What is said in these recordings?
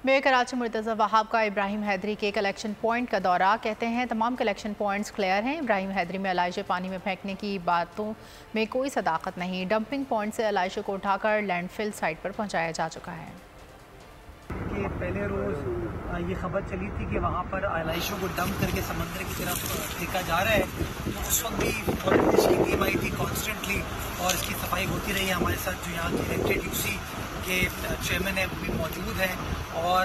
Mayor Karachi Murtaza Wahab का इब्राहिम हैदरी के collection point का दौरा। कहते हैं तमाम कलेक्शन पॉइंट्स क्लियर हैं। इब्राहिम हैदरी में अलाइशे पानी में फेंकने की बातों में कोई सदाकत नहीं। डंपिंग पॉइंट से अलाइशे को उठाकर लैंडफिल साइट पर पहुंचाया जा चुका है। कि पहले रोज़ ये खबर चली थी कि वहाँ पर अलाइशों को डंप करके समंदर की तरफ फेंका जा रहा है, तो उस वक्त भी फॉरेस्ट की टीम आई थी कॉन्स्टेंटली और इसकी सफाई होती रही है। हमारे साथ जो यहाँ की इलेक्टेड यूसी के चेयरमैन है वो भी मौजूद हैं और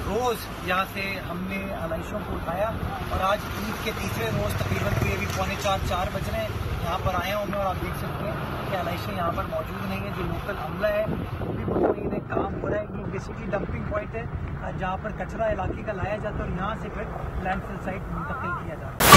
रोज़ यहाँ से हमने अलाइशों को उठाया और आज ईद के तीसरे रोज़ तकरीबन कोई अभी 3:45-4 बज रहे हैं यहाँ पर आया हूँ मैं और आप देख सकते हैं कि अलाइशें यहाँ पर मौजूद नहीं है। जो लोकल अमला है वो भी मुतमईन है, काम हो रहा है। ये बेसिकली डंपिंग पॉइंट है जहाँ पर कचरा इलाके का लाया जाता है और यहाँ से फिर लैंडफिल साइट मुंतकिल किया जाता है।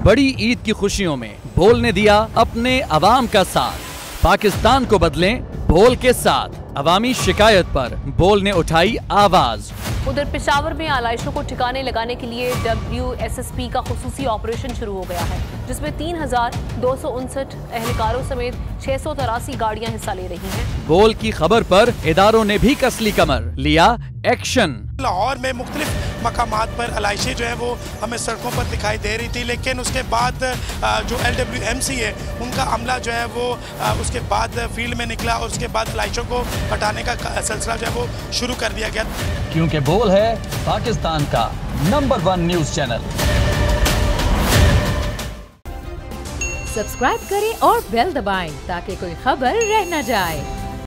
बड़ी ईद की खुशियों में बोल ने दिया अपने अवाम का साथ। पाकिस्तान को बदलें बोल के साथ। अवामी शिकायत पर बोल ने उठाई आवाज। उधर पेशावर में आलाइशों को ठिकाने लगाने के लिए WSSP का खुसूसी ऑपरेशन शुरू हो गया है, जिसमें 3259 एहलकारों समेत 683 गाड़ियां हिस्सा ले रही हैं। बोल की खबर पर इदारों ने भी कसली कमर, लिया एक्शन। लाहौर में मुख्तलिफ मकामात पर अलाइशें जो है वो हमें सड़कों पर दिखाई दे रही थी, लेकिन उसके बाद जो LWMC है उनका अमला जो है वो उसके बाद फील्ड में निकला और उसके बाद अलाइशों को हटाने का सिलसिला जो है वो शुरू कर दिया गया, क्योंकि बोल है पाकिस्तान का नंबर 1 न्यूज चैनल। सब्सक्राइब करें और बेल दबाएं ताकि कोई खबर रह न जाए।